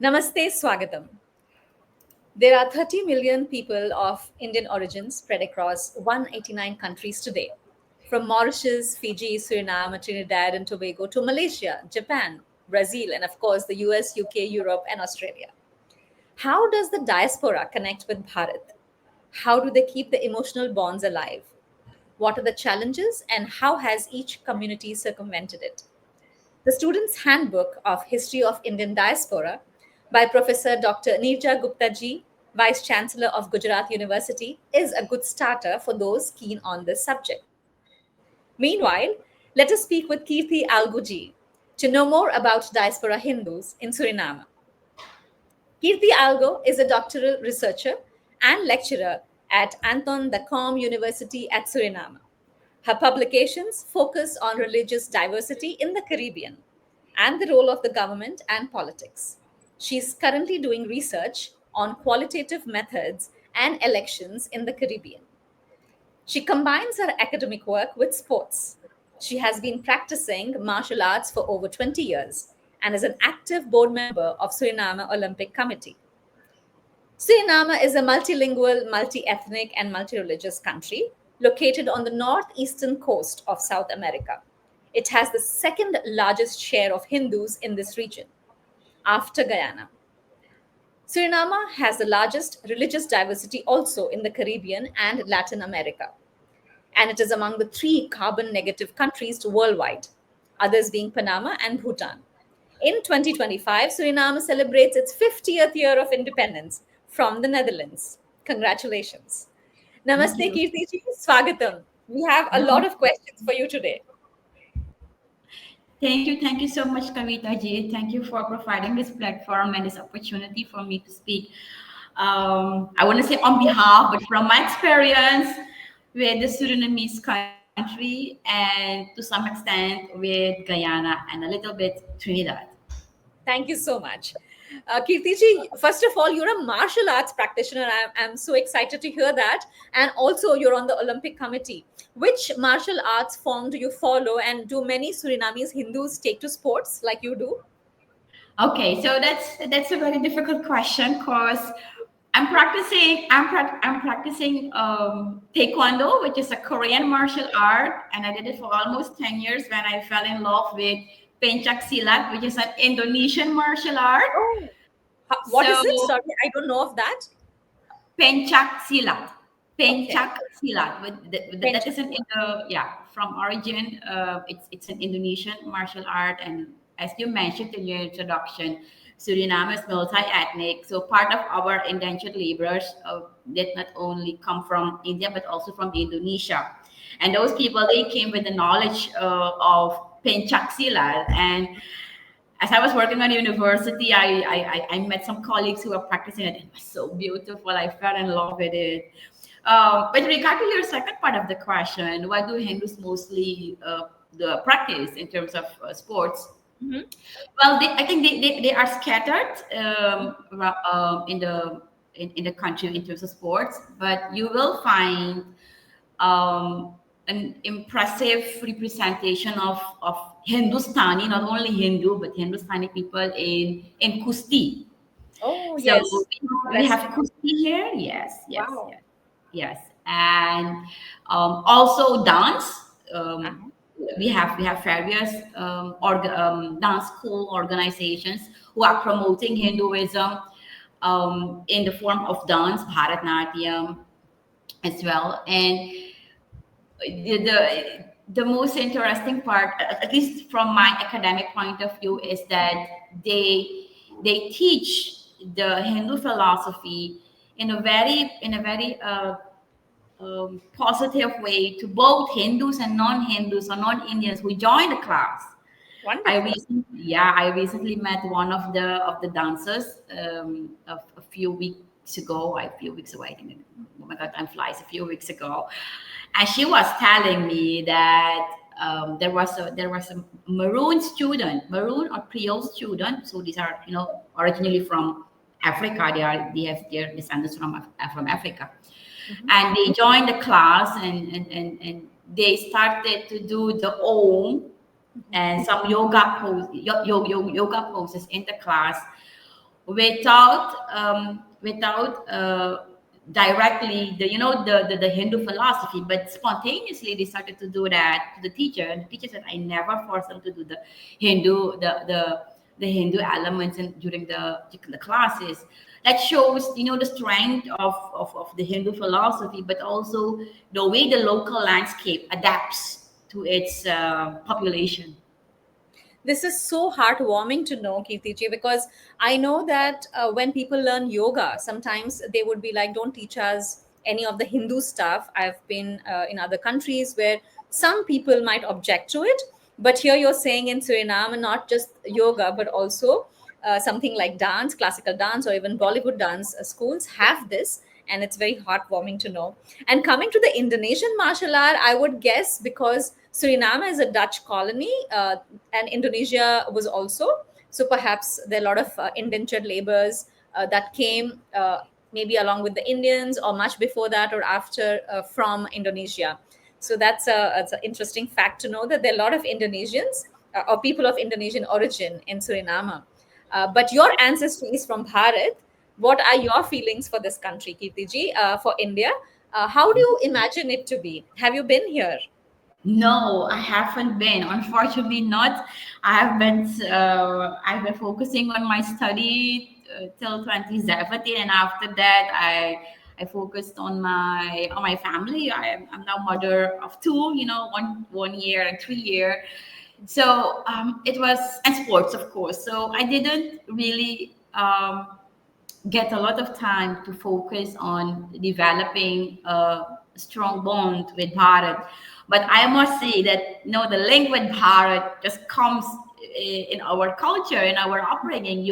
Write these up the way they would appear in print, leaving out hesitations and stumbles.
Namaste, Swagatam. There are 30 million people of Indian origin spread across 189 countries today, from Mauritius, Fiji, Suriname, Trinidad and Tobago to Malaysia, Japan, Brazil, and of course the US, UK, Europe, and Australia. How does the diaspora connect with Bharat? How do they keep the emotional bonds alive? What are the challenges, and how has each community circumvented it? The Student's Handbook of History of Indian Diaspora by Professor Dr. Neerja Gupta ji, Vice Chancellor of Gujarat University, is a good starter for those keen on this subject. Meanwhile, let us speak with Kirtie Algoe ji to know more about diaspora Hindus in Suriname. Kirtie Algoe is a doctoral researcher and lecturer at Anton de Kom University at Suriname. Her publications focus on religious diversity in the Caribbean and the role of the government and politics. She is currently doing research on qualitative methods and elections in the Caribbean. She combines her academic work with sports. She has been practicing martial arts for over 20 years and is an active board member of Suriname Olympic Committee. Suriname is a multilingual, multi ethnic, and multi religious country located on the northeastern coast of South America. It has the second largest share of Hindus in this region, after Guyana. Suriname has the largest religious diversity also in the Caribbean and Latin America, and it is among the three carbon negative countries worldwide, others being Panama and Bhutan. In 2025, Suriname celebrates its 50th year of independence from the Netherlands. Congratulations. Thank Namaste, you. Kirti ji. Swagatam. We have a lot of questions for you today. Thank you so much, Kavita ji. Thank you for providing this platform and this opportunity for me to speak. I want to say on behalf, but from my experience with the Surinamese country and to some extent with Guyana and a little bit Trinidad. Thank you so much. Kirti ji, first of all, you're a martial arts practitioner. I'm so excited to hear that. And also, you're on the Olympic Committee. Which martial arts form do you follow? And do many Surinamese Hindus take to sports like you do? Okay, so that's a very difficult question because I'm practicing taekwondo, which is a Korean martial art, and I did it for almost 10 years when I fell in love with pencak silat, which is an Indonesian martial art. Oh, what So is it? Sorry, I don't know of that. pencak silat, Okay. pencak silat, that Pension. is an Indo, yeah, from origin. It's an Indonesian martial art, and as you mentioned in your introduction, Suriname is multi-ethnic. So part of our indentured laborers did not only come from India but also from Indonesia, and those people they came with the knowledge of pencak silat. And as I was working at university, I met some colleagues who were practicing it. It was so beautiful. I fell in love with it. With regard to your second part of the question, what do Hindus mostly the practice in terms of sports? Mhm. Well, I think they are scattered in the country in terms of sports, but you will find um, an impressive representation of Hindustani, not only Hindu, but Hindustani people in Kusti. Oh, So yes. we have Wrestling. Kusti here. Yes, yes, Wow. yes, yes. And also dance. Uh-huh. We have various dance school organizations who are promoting Hinduism in the form of dance, Bharatnatyam as well. And the most interesting part, at least from my academic point of view, is that they teach the Hindu philosophy in a very positive way to both Hindus and non-Hindus or non-Indians who join the class. Wonderful. I recently met one of the dancers a few weeks ago. A few weeks ago, I think. Oh my God, time flies. A few weeks ago, and she was telling me that there was a maroon or Creole student. So these are originally from Africa. They have their descendants from Africa, Mhm. and they joined the class and they started to do the Om and some yoga poses in the class without directly the Hindu philosophy, but spontaneously they started to do that to the teacher, and the teacher said, I never forced them to do the Hindu the Hindu elements during the classes. That shows the strength of the Hindu philosophy, but also the way the local landscape adapts to its population. This is so heartwarming to know, Kirtiji, because I know that when people learn yoga, sometimes they would be like, don't teach us any of the Hindu stuff. I've been in other countries where some people might object to it. But here you're saying in Suriname, not just yoga, but also something like dance, classical dance, or even Bollywood dance schools have this. And it's very heartwarming to know. And coming to the Indonesian martial art, I would guess because Suriname is a Dutch colony, and Indonesia was also. So perhaps there are a lot of indentured laborers that came maybe along with the Indians or much before that or after from Indonesia. So that's an interesting fact to know that there are a lot of Indonesians or people of Indonesian origin in Suriname. But your ancestry is from Bharat. What are your feelings for this country, Kirtiji, for India? How do you imagine it to be? Have you been here? No, I haven't been. Unfortunately, not. I've been focusing on my study till 2017, and after that, I focused on my family. I'm now mother of two. One year and 3 year. So it was, and sports, of course. So I didn't really get a lot of time to focus on developing a strong bond with Bharat. But I must say that the link with Bharat just comes in our culture, in our upbringing.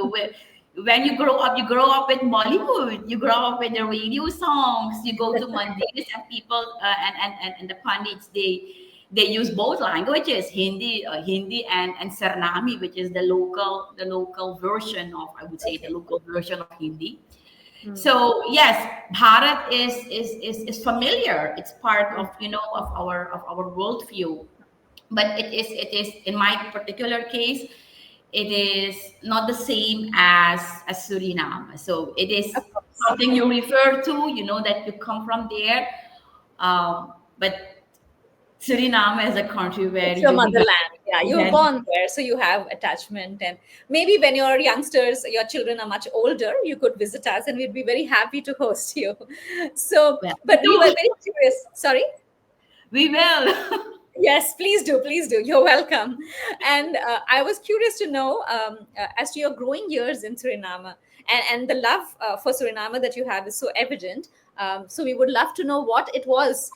When you grow up with Bollywood, you grow up with the radio songs, you go to mandirs and people and the pandits, they use both languages, Hindi and Suriname, which is the local version of, I would say, the local version of Hindi. So yes, Bharat is familiar. It's part of our worldview, but it is in my particular case, it is not the same as Suriname. So it is Of course. something you refer to, that you come from there. But Suriname is a country where It's your you began. motherland. Yeah, you were Yes, born there, so you have attachment. And maybe when your youngsters, your children are much older, you could visit us and we'd be very happy to host you. So, well, but we were very curious. Sorry? we will. Yes, please do. Please do. You're welcome. And I was curious to know, as to your growing years in Suriname, and the love for Suriname that you have is so evident. So we would love to know what it was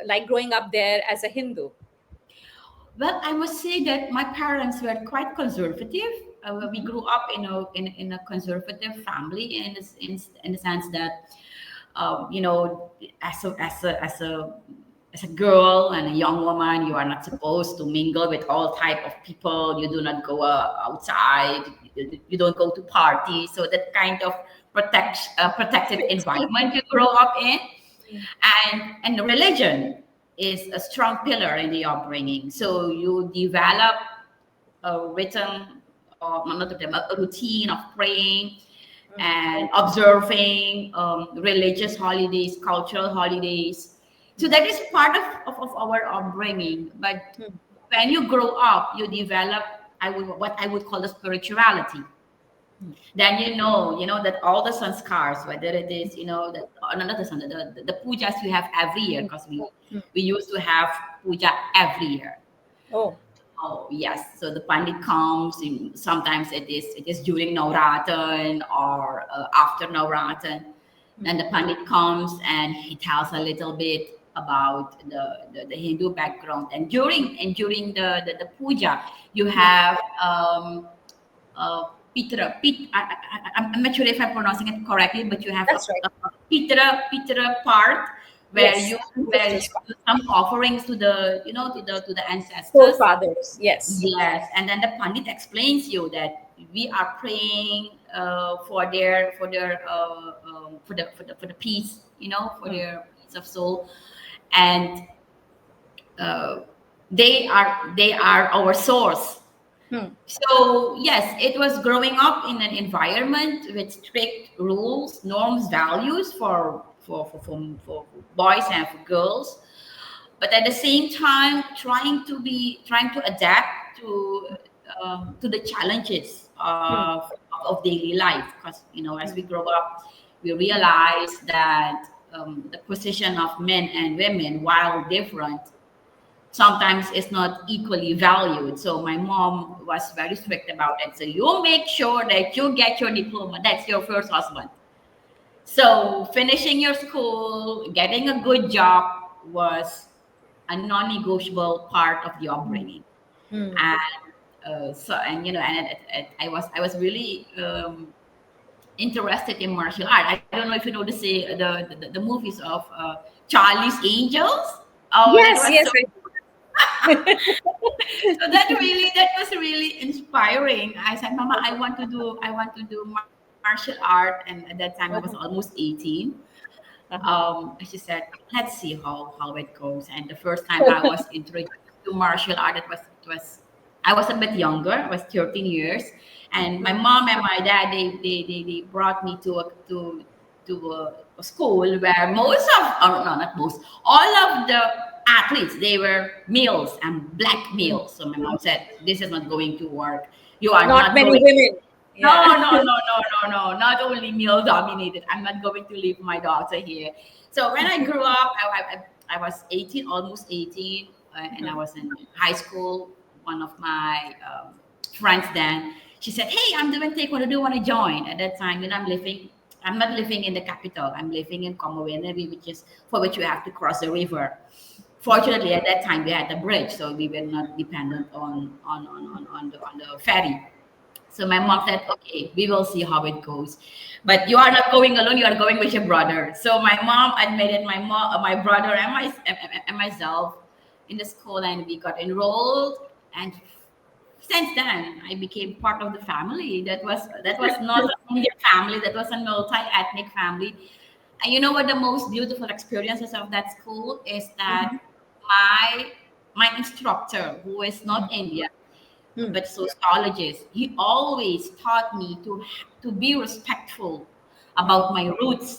like growing up there as a Hindu. Well, I must say that my parents were quite conservative. We grew up in a conservative family, in the sense that, as a girl and a young woman, you are not supposed to mingle with all type of people. You do not go outside. You don't go to parties. So that kind of protected environment you grow up in, and religion is a strong pillar in the upbringing. So you develop a written, or not a routine of praying and observing religious holidays, cultural holidays. So that is part of our upbringing. But when you grow up, you develop what I would call the spirituality. Then that all the sanskars, whether it is not the the pujas we have every year, because we used to have puja every year. Oh, Oh yes, so the pandit comes. Sometimes it is during Navratan or after Navratan. Then the pandit comes and he tells a little bit about the Hindu background. And during the puja, you have Pitra. I'm not sure if I'm pronouncing it correctly, but you have that's right. a Pitra part where Yes. you do some offerings to the ancestors. Forefathers. Yes. Yes, and then the pandit explains you that we are praying for the peace, for their peace of soul, and uh, they are our source. Hmm. So yes, it was growing up in an environment with strict rules, norms, values for boys and for girls, but at the same time trying to adapt to the challenges Hmm. of daily life. Because as Hmm. we grow up, we realize that the position of men and women, while different, sometimes it's not equally valued. So my mom was very strict about it. So you make sure that you get your diploma. That's your first husband. So finishing your school, getting a good job was a non-negotiable part of the Hmm. upbringing. Hmm. And I was really interested in martial art. I don't know if you know the movies of Charlie's Angels. Oh, that Yes, was yes. so so that was really inspiring. I said, Mama, I want to do martial art, and at that time I was Uh-huh. almost 18. Uh-huh. And she said, let's see how it goes. And the first time I was introduced to martial art, it was I was a bit younger. I was 13 years, and my mom and my dad they brought me to a school where most of, or no, not most, all of the athletes, they were males and black Hmm. males. So my mom said, this is not going to work. You are Not not many going. women. No, Yeah. no, no, no, no, no. Not only male dominated. I'm not going to leave my daughter here. So when I grew up, I was 18, almost 18, and I Mhm. was in high school. One of my friends then, she said, "Hey, I'm doing taekwondo. Do you want to join?" At that time, I'm not living in the capital. I'm living in Komorweneri, which is for which you have to cross the river. Fortunately, at that time we had a bridge, so we were not dependent on the ferry. So my mom said, okay, we will see how it goes. But you are not going alone, you are going with your brother. So my mom admitted my brother and myself in the school, and we got enrolled. And since then, I became part of the family. That was not an Indian family, that was a multi-ethnic family. And you know what the most beautiful experiences of that school is that Mhm. my my instructor, who is not Indian, Hmm. but sociologist, he always taught me to be respectful Hmm. about my roots,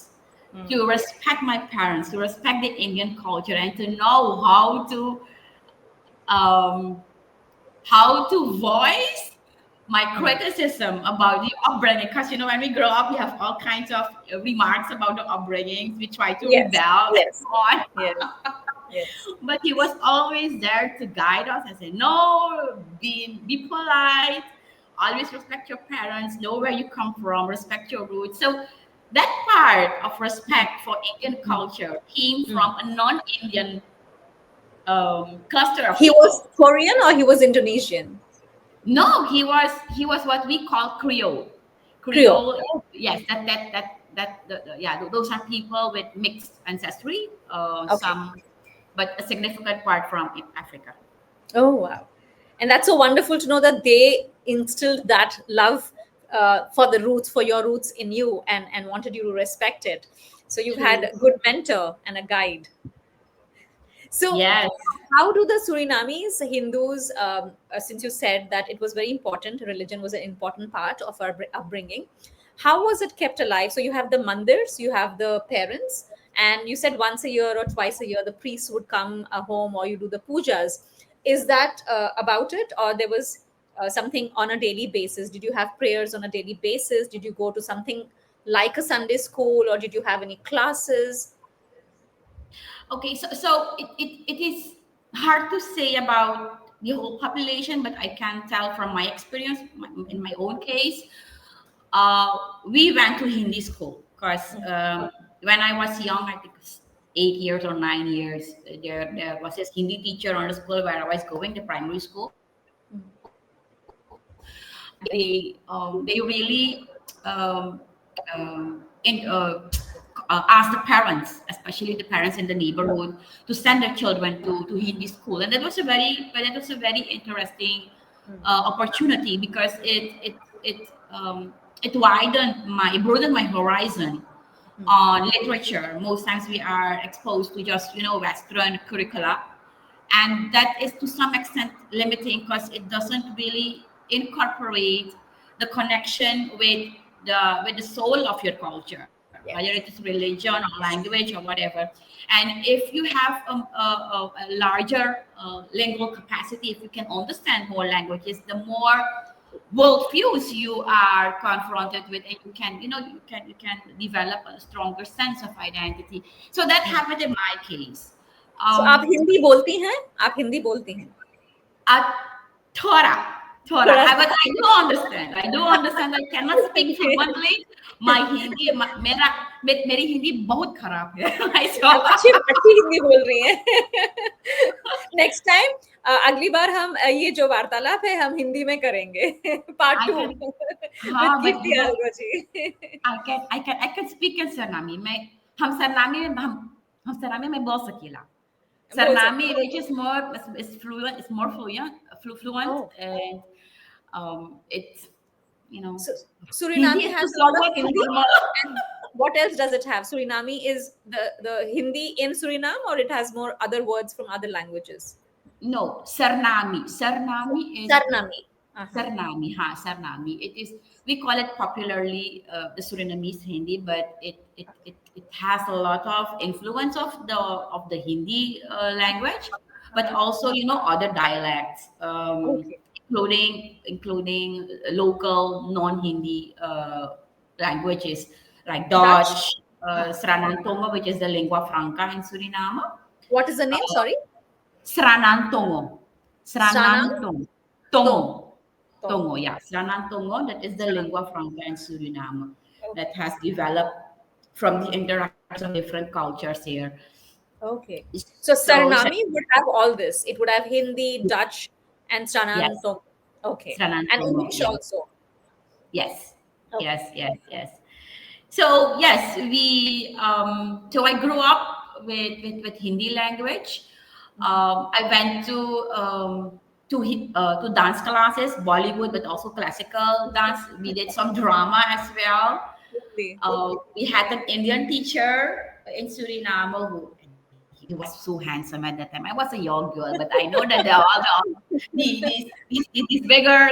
Hmm. to respect my parents, to respect the Indian culture, and to know um, how to voice my Hmm. criticism about the upbringing. Because when we grow up, we have all kinds of remarks about the upbringings. We try to Yes. rebel and Yes. so on. Yes. Yes. But he was always there to guide us and say, no, be polite, always respect your parents, know where you come from, respect your roots. So that part of respect for Indian Hmm. culture came Hmm. from a non-Indian cluster of He was people. Korean or he was Indonesian? No, he was what we call Creole. Creole. Creole, yes, yeah, those are people with mixed ancestry. Okay. Some, but a significant part from Africa. Oh, wow. And that's so wonderful to know that they instilled that love for the roots, for your roots in you, and wanted you to respect it. So you've had True. a good mentor and a guide. So, Yes. how do the Surinamese Hindus, since you said that it was very important, religion was an important part of our upbringing, how was it kept alive? So, you have the mandirs, you have the parents, and you said once a year or twice a year the priests would come home or you do the pujas. Is that about it, or there was something on a daily basis? Did you have prayers on a daily basis? Did you go to something like a Sunday school, or did you have any classes? Okay. So it is hard to say about the whole population, but I can tell from my experience in my own case. Uh, we went to Hindi school because when I was young, I think it was 8 years or 9 years, there was this Hindi teacher on the school where I was going, the primary school. They really asked the parents, especially the parents in the neighborhood, to send their children to Hindi school, and that was a very interesting opportunity because it broadened my horizon on literature. Most times we are exposed to just Western curricula, and that is to some extent limiting because it doesn't really incorporate the connection with the soul of your culture, whether it is Yes. religion or language or whatever. And if you have a larger lingual capacity, if you can understand more languages, the more worldviews you are confronted with, and you can develop a stronger sense of identity. So that happened in my case. So आप um Hindi बोलती हैं? आप हिंदी बोलती हैं? uh, Thora, Thora. थोड़ा But सा. I do understand. I do understand. I cannot speak Okay. fluently. My Hindi, मेरी हिंदी बहुत खराब है. आप अच्छी अच्छी हिंदी बोल रही हैं. नेक्स्ट टाइम अगली बार हम ये जो वार्तालाप है हम हिंदी में करेंगे. पार्ट I 2 can, विद हाँ, कीर्ति आलगो जी. I can speak in Suriname. हम Suriname में बोल सकेला. बोल Suriname, सकते which is more is fluent, is more fluent, हैं. and it's you know So Hindi Suriname is has a lot of somewhat Hindi, normal. and what else does it have? Suriname is the Hindi in Suriname, or it has more other words from other languages? No, Suriname. Suriname is Sarnami. Uh-huh. Suriname, ha, Suriname. It is, we call it popularly the Surinamese Hindi, but it has a lot of influence of the Hindi language, but Uh-huh. also other dialects, Okay. including local non-Hindi languages like Dutch. Dutch, Uh-huh. Sranantongo, which is the lingua franca in Suriname. What is the name? Sorry. Sranantongo. Stranam Sranantongo. Tong. Tongo. Tong. Tongo, yeah. Sranantongo, that is the Stranam. lingua franca in Suriname that Okay. has developed from the interactions of different cultures here. Okay. So So, Sarnami would have all this. It would have Hindi, Dutch, and Stranam yes, Tong. Okay. And Sranantongo, English yes. also. Yes, Okay. yes, yes, yes. So yes, so I grew up with Hindi language. I went to dance classes, Bollywood, but also classical dance. We did some drama as well. Really. We had an Indian teacher in Suriname who he was so handsome at that time. I was a young girl, but I know that there are these bigger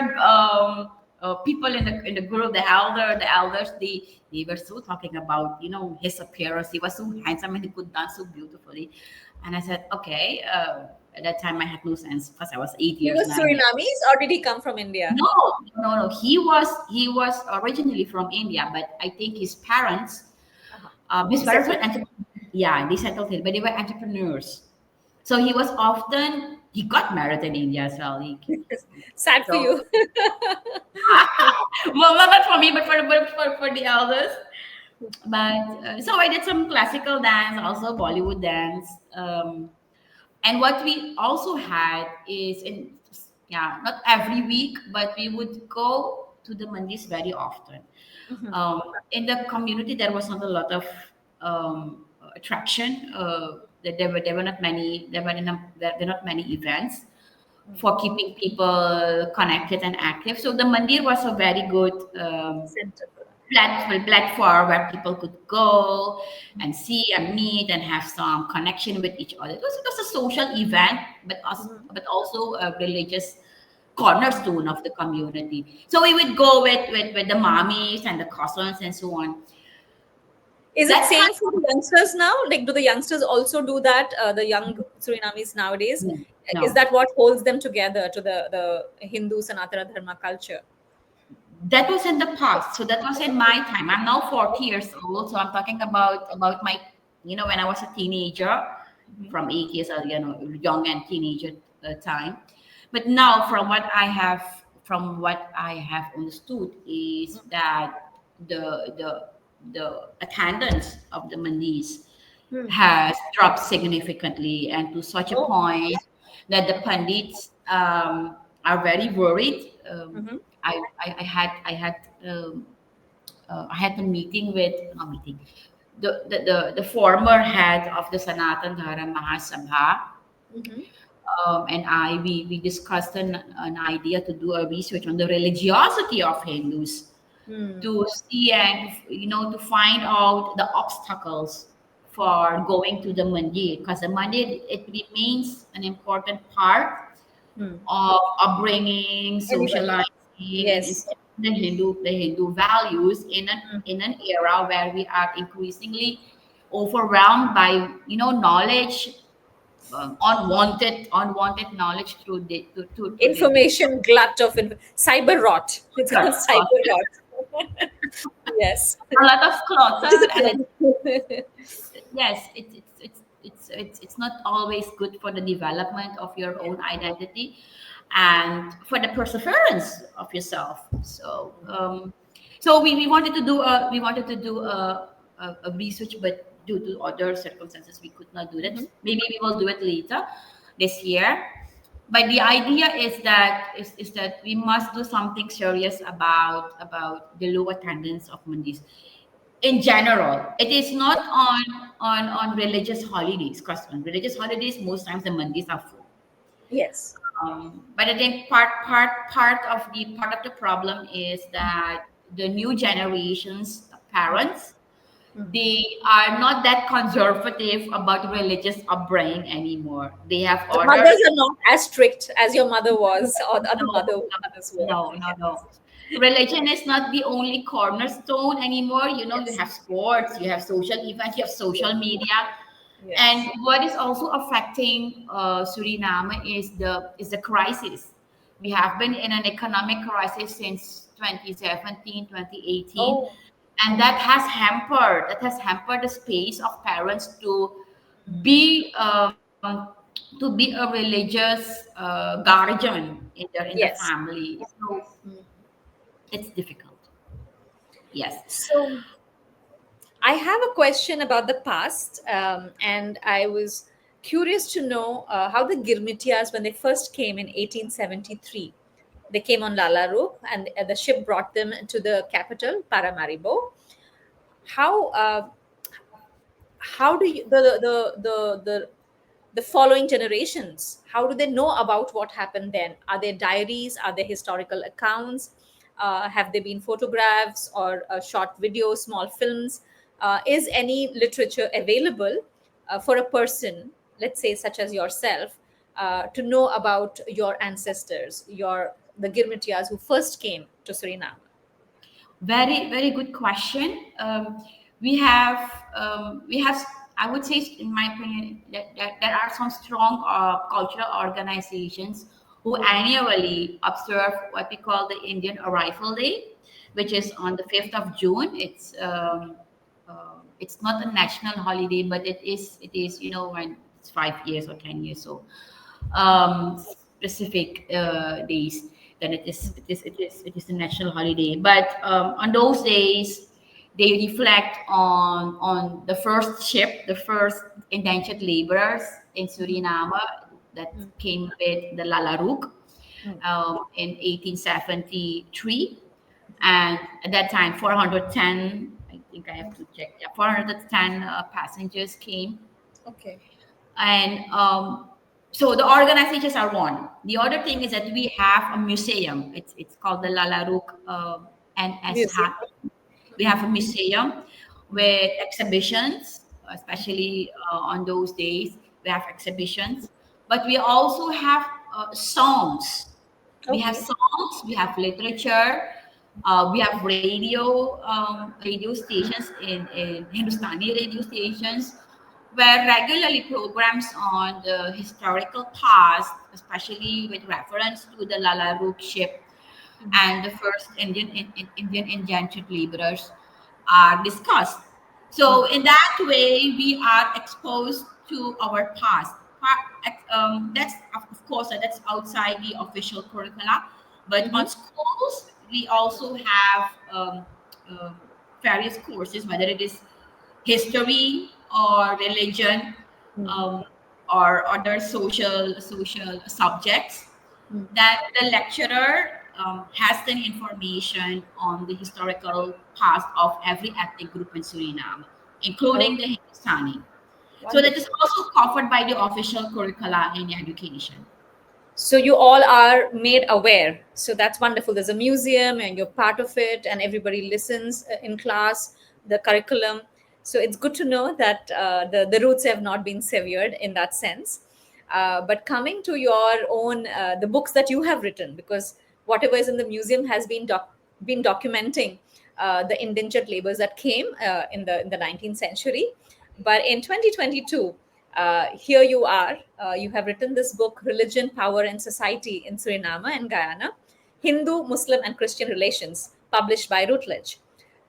people in the group, the elders, they were so talking about his appearance. He was so handsome and he could dance so beautifully. And I said, okay. At that time, I had no sense because I was eight He years, was 9 years. Surinamese, or did he come from India? No, no, no. He was originally from India, but I think his parents, Uh-huh. his He parents were settled. yeah, they settled here, but they were entrepreneurs. So he got married in India as well. Sad for So you. well, not for me, but for the elders. But so I did some classical dance, also Bollywood dance. And what we also had is yeah, not every week, but we would go to the mandis very often. Mhm. In the community, there was not a lot of attraction. That there were not many there were not many events for keeping people connected and active. So the mandir was a very good Center for that. platform where people could go and see and meet and have some connection with each other. It was a social event, Mhm. but also a religious cornerstone of the community. So we would go with the mommies and the cousins and so on. Is it That same for the youngsters now? Like, do the youngsters also do that? The young Surinamese nowadays, time, is no, that what holds them together to the Hindu Sanatana Dharma culture? that was in the past. So that was in my time. I'm now 40 years old, so I'm talking about my when I was a teenager, Mhm. from 8 years old, young and teenager time. But now, from what I have understood is that the attendance of the mandis Hmm. has dropped significantly, and to such a Oh. point that the pandits are very worried. Mhm. I had a meeting with not meeting the former head of the Sanatan Dharma Mahasabha, Mhm. and we discussed an idea to do a research on the religiosity of Hindus, Hmm. to see and to find out the obstacles for going to the mandir, because the mandir, it remains an important part Hmm. of upbringing, Everybody. socializing, and Yes. instilling the Hindu values Mm. in an era where we are increasingly overwhelmed by knowledge, unwanted knowledge through the digital. Information glut of cyber rot. It's called cyber rot. Yes. A lot of Which is clutter, a and club. yes, it's not always good for the development of your Yes. own identity and for the perseverance of yourself. So we wanted to do a research, but due to other circumstances we could not do that. Mhm. Maybe we will do it later this year. But the idea is that we must do something serious about the low attendance of Mondays in general. It is not on religious holidays, because on religious holidays most times the Mondays are full. Yes. But I think part of the problem is that the new generations of parents, Mhm. they are not that conservative about religious upbringing anymore. They have The other. mothers are not as strict as your mother was, or the other No, mothers were. no. Religion is not the only cornerstone anymore. You Yes. have sports, you have social events, you have social media, and Yes. what is also affecting Suriname is the crisis. We have been in an economic crisis since 2017, 2018, Oh. and that has hampered the space of parents be um, to be a religious guardian in the Yes. family. So Mm. it's difficult. Yes. So I have a question about the past, and I was curious to know how the Girmityas, when they first came in 1873, they came on Lalarook, and the ship brought them to the capital, Paramaribo. How how do you the following generations, how do they know about what happened then? Are there diaries, are there historical accounts, have there been photographs or short videos, small films? Is any literature available for a person, let's say such as yourself, to know about your ancestors, your the Girmityas who first came to Suriname? Very, very good question. We have, I would say, in my opinion, that there are some strong cultural organizations who annually observe what we call the Indian Arrival Day, which is on the 5th of June. It's not a national holiday, but it is when it's 5 years or 10 years. So specific days, then it is a national holiday. But on those days, they reflect on the first ship, the first indentured laborers in Suriname that Mm, came with the Lalaruk mm. in 1873, and at that time 410. I think I have to check. Yeah, 410 passengers came, Okay. and so the organizations are one. The other thing is that we have a museum. It's called the Lalaruk NS Museum. Hat. We have a museum with exhibitions, especially on those days. We have exhibitions, but we also have songs. We have Okay. songs. We have literature. We have radio stations in Hindustani radio stations, where regularly programs on the historical past, especially with reference to the Lala Rook ship and the first Indian indentured laborers, are discussed. So in that way, we are exposed to our past. That's of course that's outside the official curricula, but Mm-hmm. on schools we also have um, various courses, whether it is history or religion, Mm-hmm. um, or other social subjects, that the lecturer has the information on the historical past of every ethnic group in Suriname, Oh, including the Hindustani. So that is wonderful. also covered by the official curricula in education. So you all are made aware. So that's wonderful. There's a museum and you're part of it, and everybody listens in class, the curriculum. So it's good to know that the roots have not been severed in that sense. But coming to your own, the books that you have written, because whatever is in the museum has been documenting the indentured laborers that came in the 19th century. But in 2022, here you are. You have written this book, Religion, Power, and Society in Suriname and Guyana: Hindu, Muslim, and Christian Relations, published by Routledge.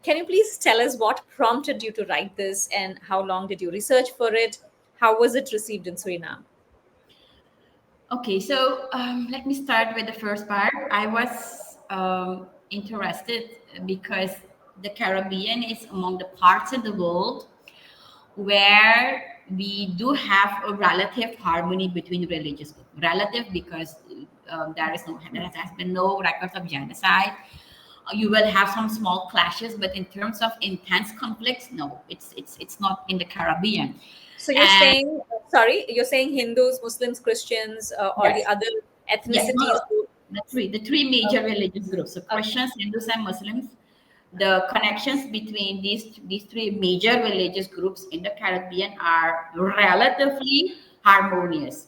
Can you please tell us what prompted you to write this, and how long did you research for it? How was it received in Suriname? Okay, so let me start with the first part. I was interested because the Caribbean is among the parts of the world where we do have a relative harmony between religious groups. Relative because there has been no records of genocide. You will have some small clashes, but in terms of intense conflicts, no, it's not in the Caribbean. So you're And saying, sorry, you're saying Hindus, Muslims, Christians, or the yes, other yes, no, ethnicities no. who, The three major okay, religious groups, so okay. Christians, Hindus, and Muslims. The connections between these three major religious groups in the Caribbean are relatively harmonious.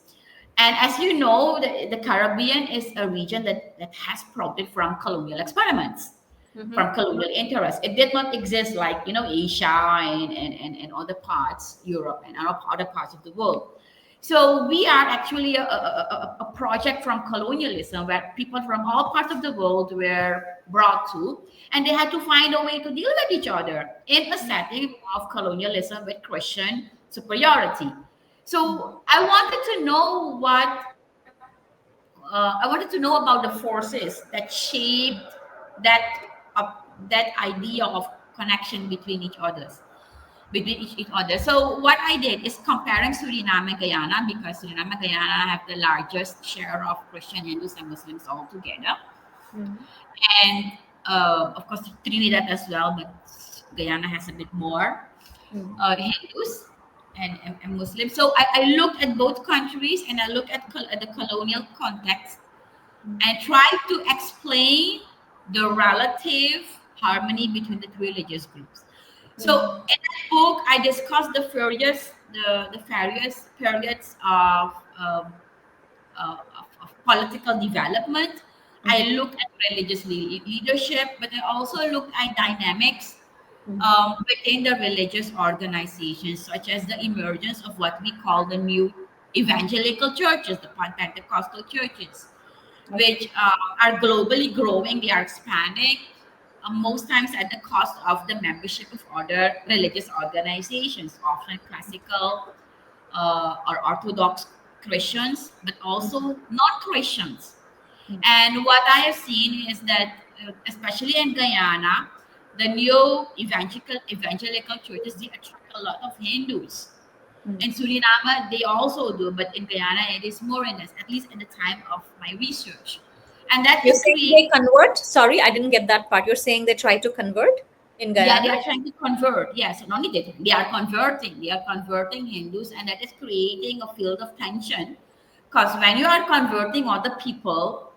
And as you know, the Caribbean is a region that has profited from colonial experiments, Mm-hmm. from colonial interest. It did not exist like, Asia and other parts, Europe and other parts of the world. So we are actually a project from colonialism where people from all parts of the world were brought to, and they had to find a way to deal with each other in a setting of colonialism with Christian superiority. So I wanted to know about the forces that shaped that that idea of connection between each other. So what I did is comparing Suriname and Guyana, because Suriname and Guyana have the largest share of Christian, Hindus, and Muslims all together, Mm-hmm. and of course Trinidad as well, but Guyana has a bit more Hindus and Muslims. So I looked at both countries and I looked at the colonial context and tried to explain the relative harmony between the three religious groups. So Mm-hmm. in that book, I discussed the various periods of political development. I Mm-hmm. looked at religious leadership, but I also looked at dynamics Mm-hmm. within the religious organizations, such as the emergence of what we call the new evangelical churches, the Pentecostal churches, Okay. which are globally growing, they are expanding, most times at the cost of the membership of other religious organizations, often classical or Orthodox Christians, but also non Christians. And what I have seen is that, especially in Guyana, the new evangelical churches, they attract a lot of Hindus. In Suriname, they also do, but in Guyana, it is more in this, at least at the time of my research. And that You're is saying they creating, convert? Sorry, I didn't get that part. You're saying they try to convert in yeah, they Guyana? are trying to convert. Yes, not only they are converting Hindus, and that is creating a field of tension. Because when you are converting other people,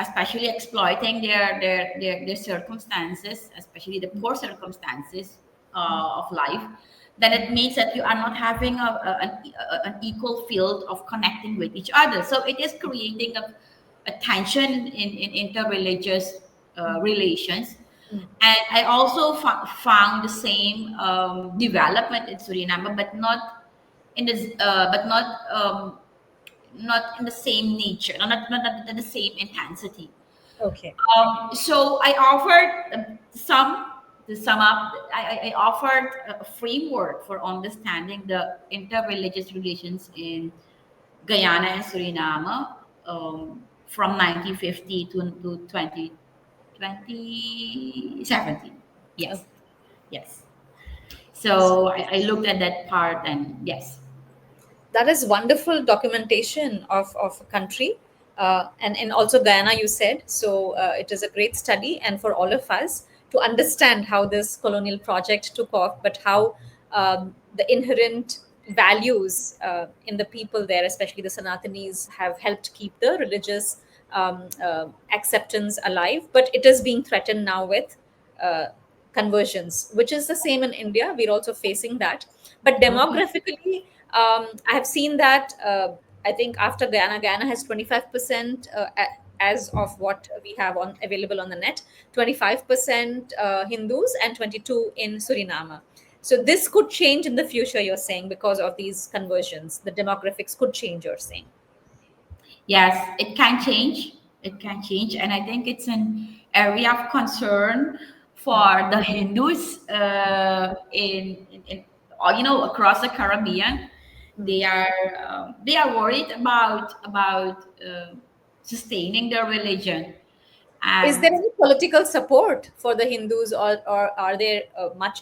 especially exploiting their circumstances, especially the poor circumstances of life, then it means that you are not having an equal field of connecting with each other. So it is creating a tension in interreligious relations. And I also found the same development in Suriname, but in this, not in the same nature, not the same intensity. Okay. So I offered to sum up. I offered a framework for understanding the interreligious relations in Guyana and Suriname from 1950 to 2017. Yes, Okay. yes. So I looked at that part, and yes. That is wonderful documentation of a country, and also Guyana, you said. So it is a great study, and for all of us to understand how this colonial project took off, but how the inherent values in the people there, especially the Sanatanis, have helped keep the religious acceptance alive. But it is being threatened now with uh, conversions, which is the same in India. We're also facing that. But Okay. demographically, I have seen that I think after Guyana has 25% as of what we have on available on the net, 25% Hindus and 22 in Suriname. So this could change in the future, you're saying, because of these conversions. The demographics could change, you're saying. Yes, it can change. It can change, and I think it's an area of concern for the Hindus in across the Caribbean. They are worried about sustaining their religion, Is there and any political support for the Hindus, or are there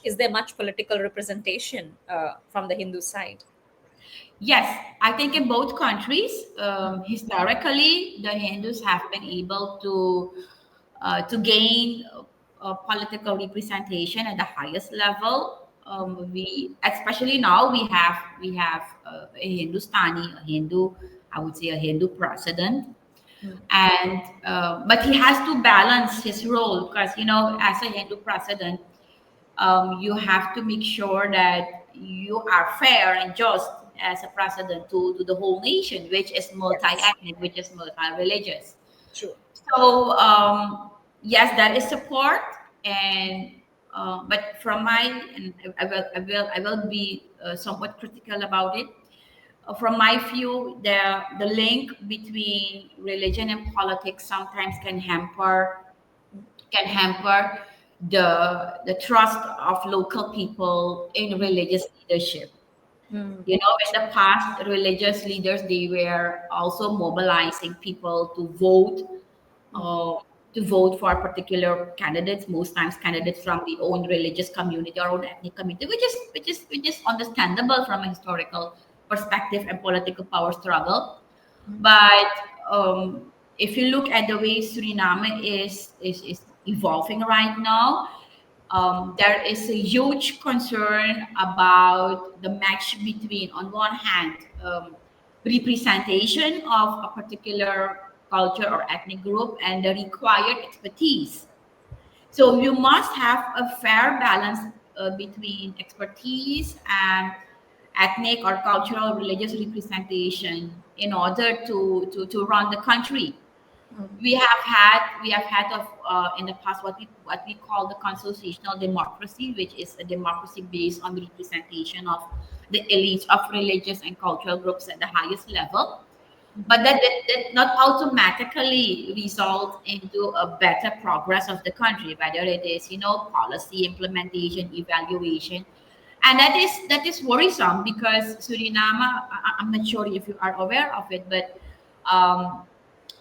is there much political representation from the Hindu side? yes, I think in both countries, historically, the Hindus have been able to gain political representation at the highest level. Especially now, we have a Hindustani, a Hindu, I would say a Hindu president, and but he has to balance his role because as a Hindu president, you have to make sure that you are fair and just as a president to the whole nation, which is Yes, multi-ethnic, which is multi-religious. true. So yes, that is support, and but from my and I will be somewhat critical about it. From my view, the link between religion and politics sometimes can hamper the trust of local people in religious leadership. In the past, religious leaders, they were also mobilizing people uh, to vote for particular candidates. Most times, candidates from the own religious community or own ethnic community, which is understandable from a historical perspective and political power struggle. But if you look at the way Suriname is evolving right now, there is a huge concern about the match between, on one hand, representation of a particular culture or ethnic group and the required expertise. So you must have a fair balance between expertise and ethnic or cultural religious representation in order to run the country. We have had in the past what we call the constitutional democracy, which is a democracy based on the representation of the elites of religious and cultural groups at the highest level. But that not automatically result into a better progress of the country, whether it is policy implementation, evaluation, and that is worrisome because Suriname. I'm not sure if you are aware of it, but um,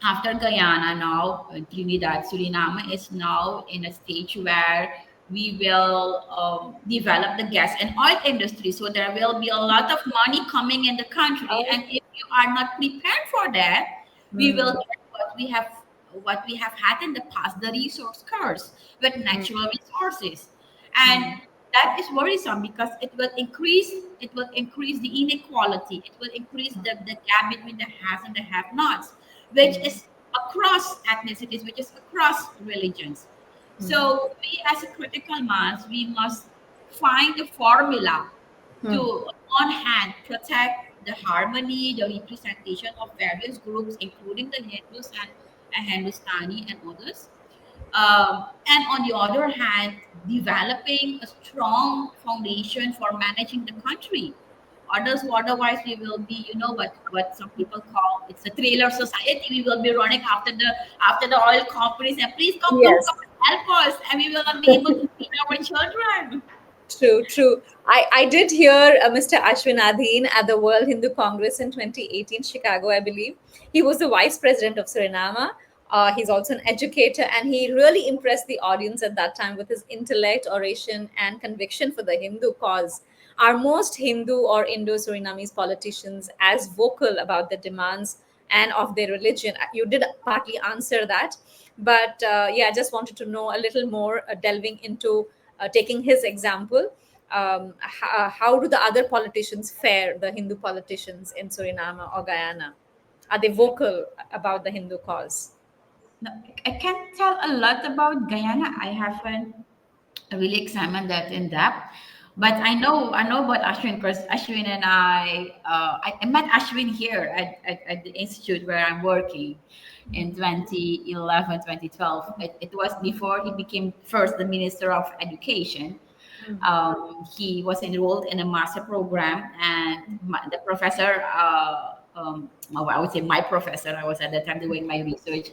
after Guyana now, Trinidad, Suriname is now in a stage where we will develop the gas and oil industry. So there will be a lot of money coming in the country, and if you are not prepared for that, we will get what we have had in the past, the resource curse with natural resources, and that is worrisome because it will increase the inequality. It will increase the gap between the haves and the have-nots, which is across ethnicities, which is across religions. So we as a critical mass, we must find a formula to, on one hand, protect the harmony, the representation of various groups, including the Hindus and Hindustani and others. And on the other hand, developing a strong foundation for managing the country. Otherwise, we will be, what some people call it's a trailer society. We will be running after the oil companies and please come Yes. help us, and we will not be able to feed our children. True, true. I did hear Mr. Ashwin Adhin at the World Hindu Congress in 2018, Chicago, I believe. He was the vice president of Suriname. He's also an educator, and he really impressed the audience at that time with his intellect, oration, and conviction for the Hindu cause. Are most Hindu or Indo Surinamese politicians as vocal about the demands and of their religion? You did partly answer that, but yeah, I just wanted to know a little more, delving into taking his example. How do the other politicians fare, the Hindu politicians in Suriname or Guyana? Are they vocal about the Hindu cause? No, I can't tell a lot about Guyana. I haven't really examined that in depth. But I know about Ashwin because Ashwin and I met Ashwin here at the institute where I'm working in 2011, 2012. It was before he became first the Minister of Education. He was enrolled in a master program, and the professor, well, I would say my professor, I was at the time doing my research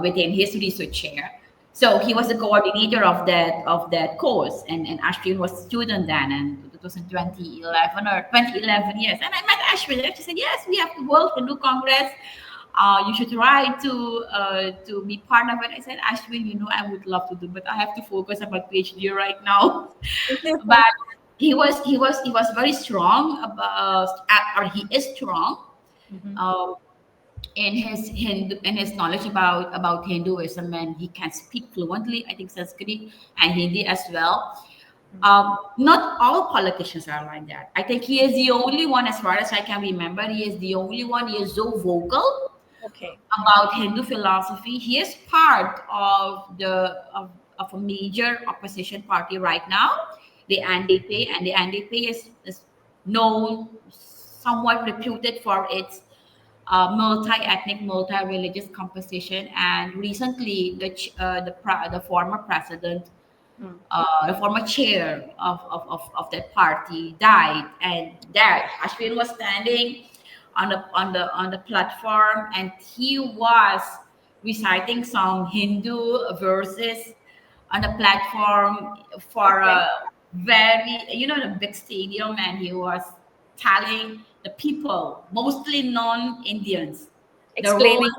within his research chair. So he was the coordinator of that course, and Ashwin was a student then, and it was in 2011 or 2011, yes. And I met Ashwin, and she said, "Yes, we have to work and do Congress. You should try to be part of it." I said, "Ashwin, I would love to do, but I have to focus on my PhD right now." But he was very strong about, or he is strong um, in his knowledge about Hinduism, and he can speak fluently, I think, Sanskrit and Hindi as well. Not all politicians are like that. I think he is the only one, as far as I can remember. He is the only one. He is so vocal Okay. about Hindu philosophy. He is part of a major opposition party right now, the NDP, and the NDP is known, somewhat reputed for its multi-ethnic, multi-religious composition. And recently, the former president, the former chair of that party died, and there Ashwin was standing on the platform, and he was reciting some Hindu verses on the platform for Okay. a very, the big stadium, and he was telling the people, mostly non-Indians, the role, Explaining.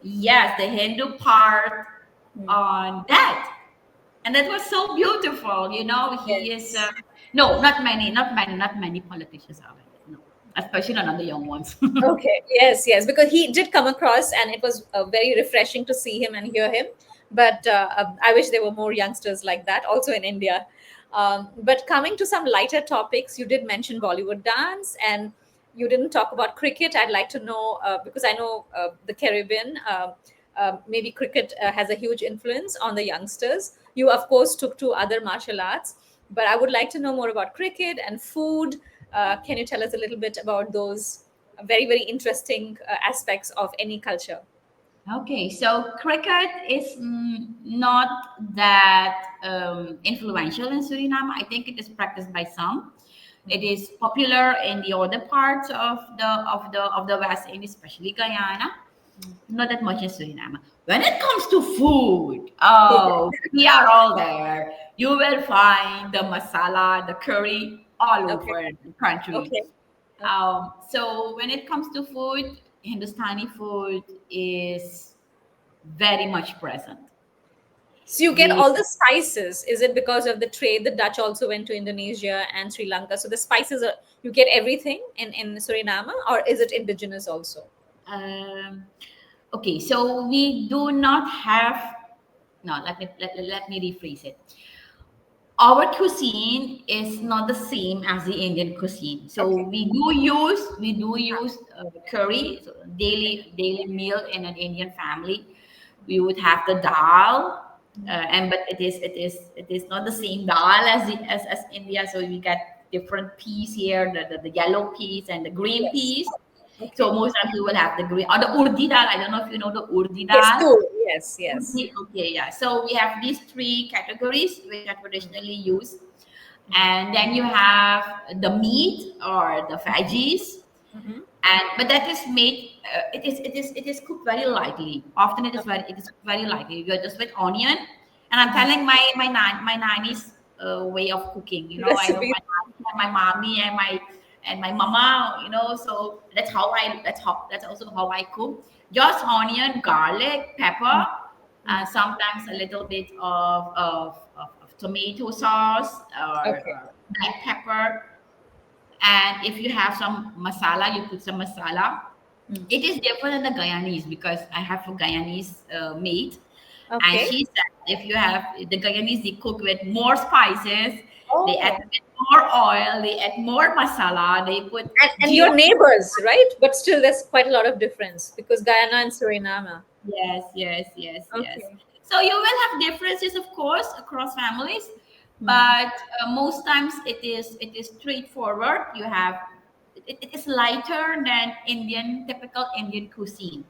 yes, the Hindu part on that. And that was so beautiful. He is Yes. no, not many politicians are like that. No, especially not the young ones. Okay. Yes, yes, because he did come across, and it was very refreshing to see him and hear him. But I wish there were more youngsters like that, also in India. But coming to some lighter topics, you did mention Bollywood dance, and you didn't talk about cricket. I'd like to know, because I know the Caribbean, maybe cricket has a huge influence on the youngsters. You, of course, took to other martial arts, but I would like to know more about cricket and food. Can you tell us a little bit about those very, very interesting aspects of any culture? Okay, so cricket is not that influential in Suriname. I think it is practiced by some. It is popular in the other parts of the West Indies, especially Guyana. Not that much in Suriname. When it comes to food, oh, we are all there. You will find the masala, the curry all Okay. over the country. Okay. Okay. So when it comes to food, Hindustani food is very much present. So you get We all the spices. Is it because of the trade? The Dutch also went to Indonesia and Sri Lanka. So the spices are, you get everything in Suriname, or is it indigenous also? um, okay, so we do not have. No, let me rephrase it. Our cuisine is not the same as the Indian cuisine. So Okay. we do use curry, so daily meal in an Indian family. We would have the dal, and but it is not the same dal as India. So we get different peas here, the yellow peas and the green Yes. peas. So Okay. most times we will have the green or the urdi dal. I don't know if you know the urdi Yes, dal. too. Yes, yes. Okay, okay, yeah. So we have these three categories which are traditionally used, and then you have the meat or the veggies, Mm-hmm. and but that is made. It is cooked very lightly. Often it is cooked very lightly. You just with onion, and I'm telling my nanny's way of cooking. I know Recipe. my nanny and my mommy and my mama. So that's also how I cook. Just onion, garlic, pepper, and sometimes a little bit of tomato sauce Okay. or black pepper. And if you have some masala, you put some masala. It is different than the Guyanese because I have a Guyanese mate, and Okay. she said if you have the Guyanese, they cook with more spices, they add Oh. with more oil, they add more masala, they put And jeera. your neighbors, right? But still, there's quite a lot of difference because Guyana and Suriname. Yes, yes, yes, yes. Okay. So you will have differences, of course, across families, but most times it is straightforward. You have it is lighter than typical Indian cuisine.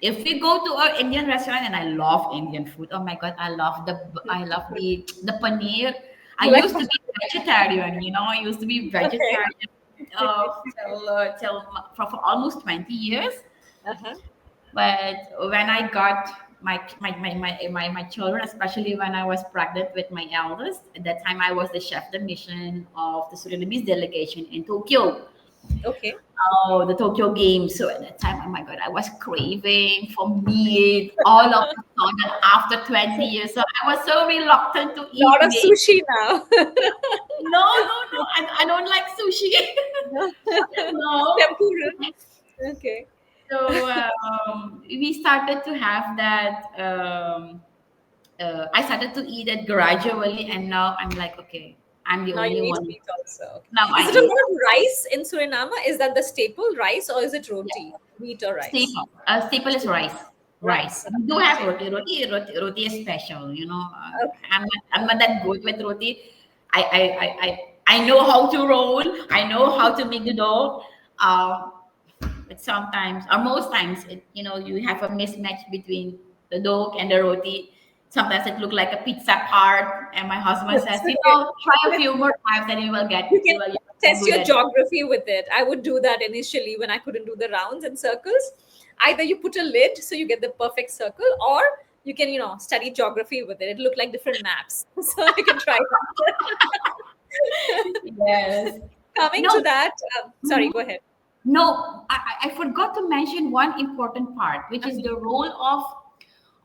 If we go to an Indian restaurant, and I love Indian food. Oh my god, I love the paneer. I You like used to be vegetarian. I used to be okay. vegetarian for almost 20 years. Uh-huh. But when I got my children, especially when I was pregnant with my eldest, at that time I was the chef de mission of the Surinamese delegation in Tokyo. Okay. Oh, the Tokyo Games. So at that time, oh my God, I was craving for meat all of a sudden after 20 years. So I was so reluctant to Lot eat of meat. sushi now. No, no, no. I don't like sushi. No. Tempura. Okay. So we started to have that. I started to eat it gradually, and now I'm like, okay, I'm the Now you only eat one. meat also. Okay. Now Is I it a eat. lot of rice in Suriname? Is that the staple rice or is it roti? Wheat or rice? Staple is rice. Rice. Rice. We do have roti. Roti is special. Okay. I'm not that good with roti. I know how to roll. I know how to make the dough. Um, but sometimes, or most times, you have a mismatch between the dough and the roti. Sometimes it look like a pizza part, and my husband says, Okay. try a few more times, and you will You get can you will test good your at it. geography with it. I would do that initially when I couldn't do the rounds and circles. Either you put a lid so you get the perfect circle, or you can, study geography with it. It looked like different maps. So you can try that. Yes. Coming to No. that, sorry, Mhm. go ahead. No, I forgot to mention one important part, which is the role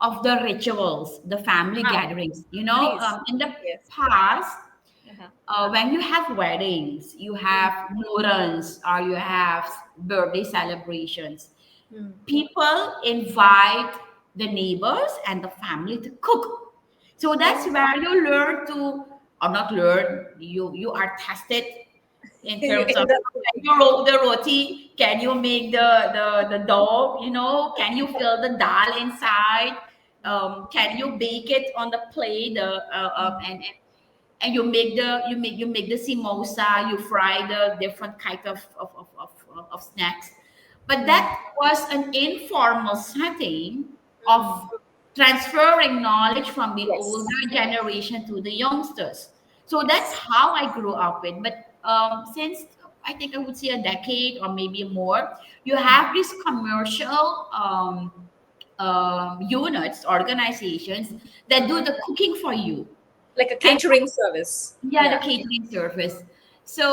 of the rituals, the family Ah, gatherings. please. In the Yes. past, Uh-huh. when you have weddings, you Mm, have murans, or you have birthday celebrations, mm. people invite the neighbors and the family to cook. So that's Oh, where you learn to, or not learn, you are tested in you terms of, end up can cooking. you roll the roti, can you make the dough, can you fill the dal inside, can you bake it on the plate, and you make the samosa, you fry the different kind of snacks. But Mm, that was an informal setting of mm. transferring knowledge from the older Yes. generation to the youngsters. So that's Yes. how I grew up with. But since, I think I would say a decade or maybe more, you have these commercial units, organizations that do Uh-huh. the cooking for you. Like a And catering service. yeah, the Yeah. catering service. So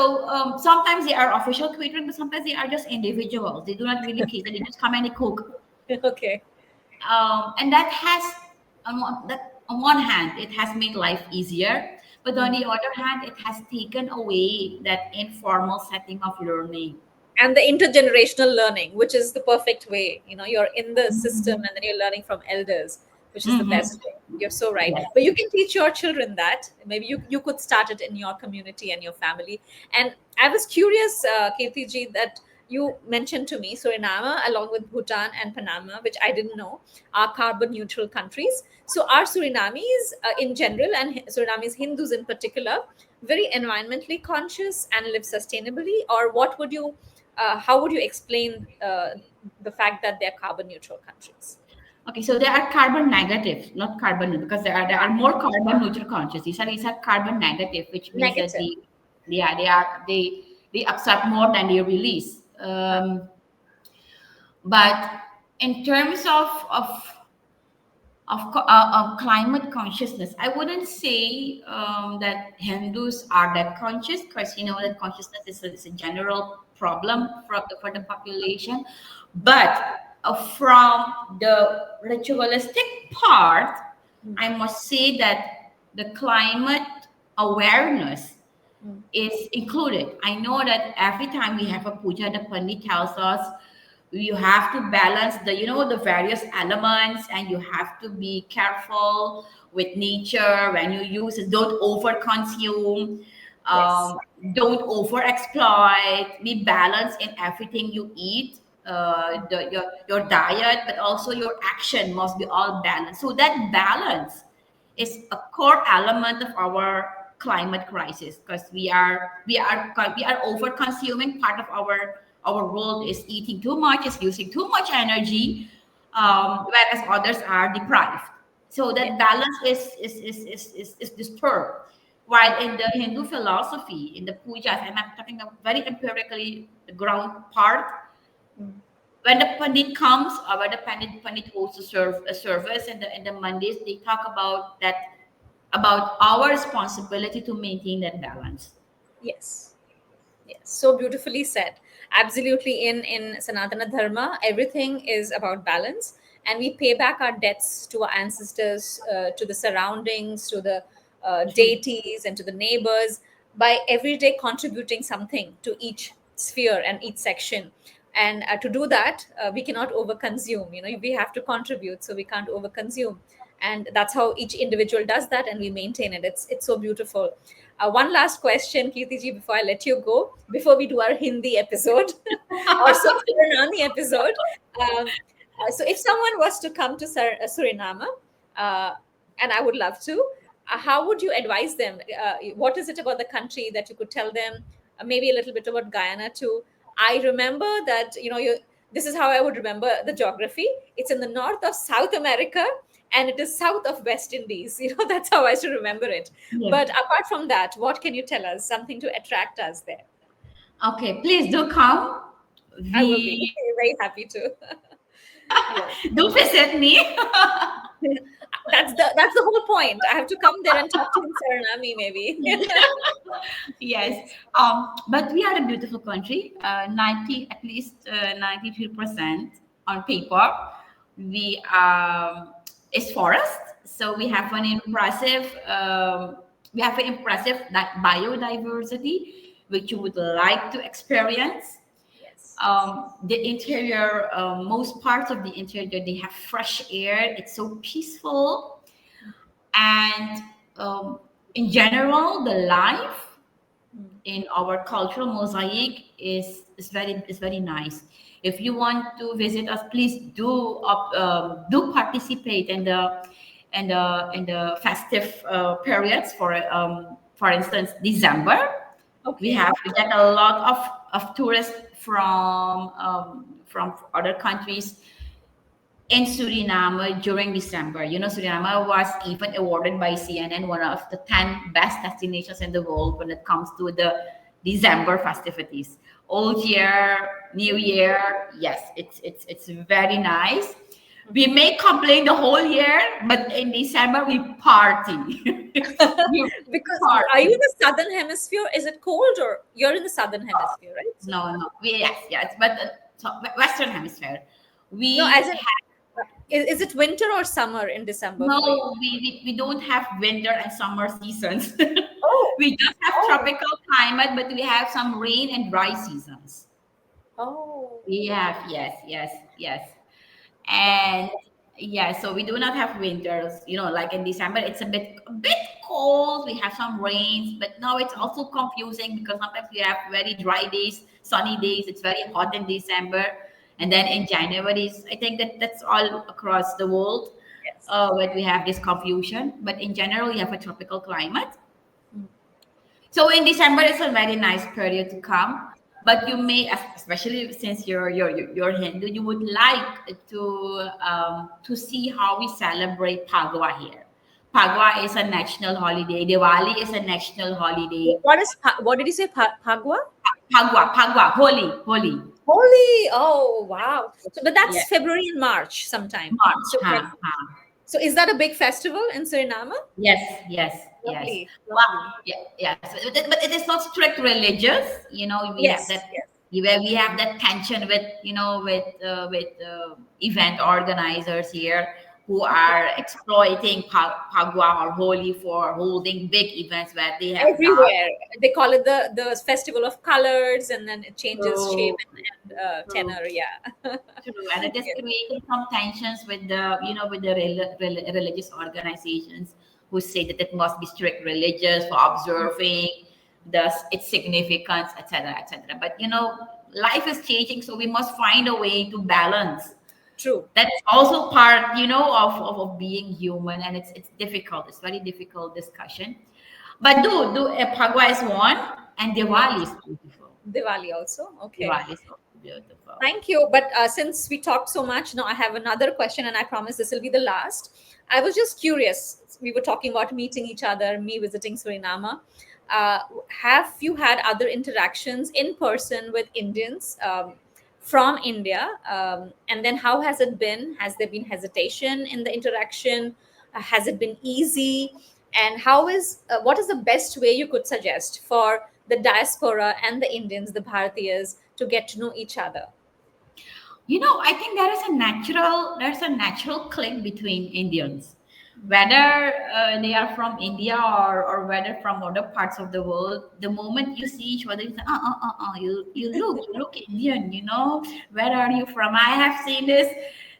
sometimes they are official catering, but sometimes they are just individuals. They do not really cater. They just come and they cook. Okay. And that has, on one hand, it has made life easier, but on Mm. the other hand, it has taken away that informal setting of learning. And the intergenerational learning, which is the perfect way. You're in the system and then you're learning from elders, which is the Mm-hmm. best way. You're so right. Yes. But you can teach your children that. Maybe you could start it in your community and your family. And I was curious, Kirti ji, that you mentioned to me Suriname, along with Bhutan and Panama, which I didn't know, are carbon neutral countries. So are Surinamis in general, and Surinamese Hindus in particular, very environmentally conscious and live sustainably? Or how would you explain the fact that they're carbon neutral countries? Okay, so they are carbon negative, not carbon neutral, because there are more carbon neutral conscious. These are carbon negative, which means that Negative. they accept more than they release. But in terms of climate consciousness, I wouldn't say that Hindus are that conscious, because that consciousness is a general problem for the population. But from the ritualistic part, Mm, I must say that the climate awareness mm. is included. I know that every time we have a puja, the pandit tells us you have to balance the various elements, and you have to be careful with nature when you use it. Don't over consume, Yes. um, don't over exploit. Be balanced in everything you eat. Your diet, but also your action must be all balanced. So that balance is a core element of our climate crisis, because we are over consuming. Part of our world is eating too much, is using too much energy, whereas others are deprived. So Yeah. that balance is disturbed. While in the Hindu philosophy, in the pujas, and I'm talking of very empirically the ground part, Mm. when the pandit comes, or when the pandit holds a service in the Mondays, they talk about that, about our responsibility to maintain that balance. Yes. Yes, so beautifully said. Absolutely, in Sanatana Dharma, everything is about balance, and we pay back our debts to our ancestors, to the surroundings, to the True. deities, and to the neighbors by every day contributing something to each sphere and each section. And to do that, we cannot overconsume. We have to contribute, so we can't overconsume. And that's how each individual does that, and we maintain it. It's so beautiful. One last question, Kirti ji, before I let you go, before we do our Hindi episode or Suriname episode. So, if someone was to come to Suriname, uh, and I would love to, how would you advise them? What is it about the country that you could tell them? Maybe a little bit about Guyana too. I remember that, this is how I would remember the geography. It's in the north of South America, and it is south of West Indies. That's how I should remember it. Yeah. But apart from that, what can you tell us? Something to attract us there. Okay, please do come. I will be We very happy to. Yes. do visit me. That's the whole point. I have to come there and talk to you in Suriname, maybe. Yes. But we are a beautiful country. 90, at least 93% on paper. We is forest, so we have an impressive biodiversity, which you would like to experience. Yes. The interior, most parts of the interior, they have fresh air. It's so peaceful, and in general, the life Mm. in our cultural mosaic is very nice. If you want to visit us, please do participate in the festive periods. For instance, December, Okay. we get a lot of tourists from other countries in Suriname during December. Suriname was even awarded by CNN one of the 10 best destinations in the world when it comes to the December festivities. Old Year, New Year, yes, it's very nice. We may complain the whole year, but in December we party. We Because are you in party. the southern hemisphere? Is it cold, or you're in the southern hemisphere, right? No, no, yes, but so Western Hemisphere. No, We as in, is it winter or summer in December No, for you? we don't have winter and summer seasons. Oh, We just have oh, tropical climate, but we have some rain and dry seasons. oh. We have, yes. Wow. And yeah, so we do not have winters. Like in December, it's a bit cold. We have some rains, but now it's also confusing because sometimes we have very dry days, sunny days. It's very hot in December, and then in January, I think that's all across the world. Yes. When we have this confusion, but in general, we have a tropical climate. Mm. So in December, it's a very nice period to come. But you may, especially since you're Hindu, you would like to see how we celebrate Phagwa here. Phagwa is a national holiday. Diwali is a national holiday. What did you say? Phagwa? Phagwa, Holi. Holy! Oh, wow. So, but Yeah, that's February and March sometime. March. So, Huh, huh. so is that a big festival in Suriname? Yes. Lovely, Well, lovely. yes, but it is not strict religious. We have Yes, that yes. where we have that tension with event organizers here who are exploiting Pagua or Holi for holding big events where they have dark. Everywhere. They call it the festival of colors, and then it changes shape True, and true, tenor. Yeah. true, and it is Yes. creating some tensions with the religious organizations who say that it must be strict religious for observing its significance, etc., etc. But life is changing, so we must find a way to balance. True. That's also part of being human, and it's difficult. It's very difficult discussion. But Phagwa is one, and Diwali is beautiful. Diwali also. Okay. Diwali is also beautiful. Thank you. But since we talked so much, now I have another question, and I promise this will be the last. I was just curious. We were talking about meeting each other, me visiting Suriname. Uh, have you had other interactions in person with Indians from India? And then how has it been? Has there been hesitation in the interaction? Has it been easy? And what is the best way you could suggest for the diaspora and the Indians, the Bharatiyas, to get to know each other? I think there's a natural click between Indians, whether they are from India or whether from other parts of the world. The moment you see each other, you say, you look Indian. Where are you from? I have seen this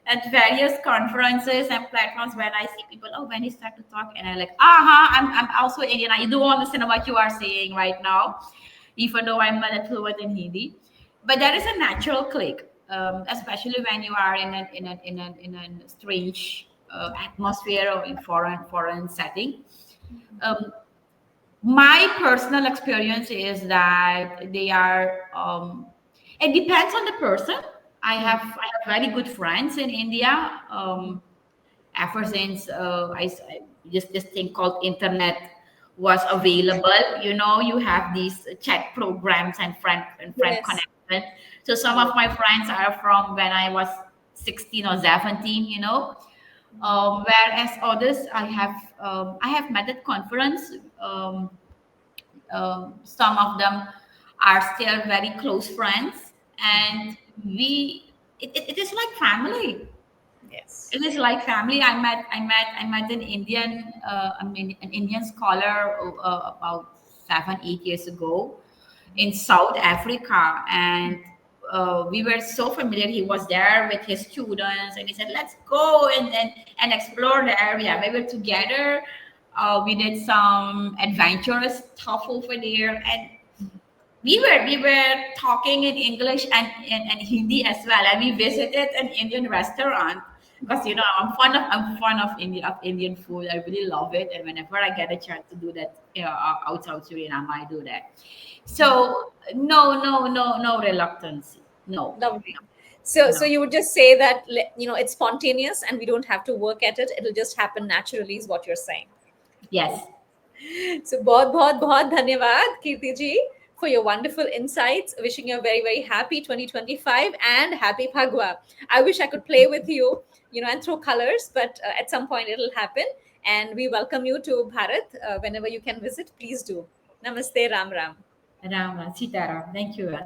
at various conferences and platforms when I see people. Oh, when you start to talk, and I like, I'm also Indian. I do understand what you are saying right now, even though I'm not fluent in Hindi. But there is a natural click, especially when you are in a strange atmosphere or in foreign setting. Um, my personal experience is that they are. It depends on the person. I have very good friends in India. Ever since just this thing called internet was available, you have these chat programs and friend Yes. connection. So some of my friends are from when I was 16 or 17, whereas others I have met at conference. Some of them are still very close friends, and it is like family. Yes. It is like family. I met an Indian scholar about 7 8 years ago in South Africa, and we were so familiar. He was there with his students, and he said, "Let's go and explore the area." We were together. We did some adventurous stuff over there, and we were talking in English and Hindi as well, and we visited an Indian restaurant because I'm fond of Indian food. I really love it, and whenever I get a chance to do that, outside Suriname, I do that. So no, no, no, no reluctance. No, Lovely. So no. you would just say that it's spontaneous and we don't have to work at it. It'll just happen naturally, is what you're saying. Yes, So बहुत बहुत बहुत धन्यवाद कीर्ति जी for your wonderful insights. Wishing you a very very happy 2025 and happy Phagwa. I wish I could play with you, and throw colors, but at some point it'll happen. And we welcome you to Bharat whenever you can visit. Please do. Namaste, Ram Ram. Ram, Sitaram. Thank you.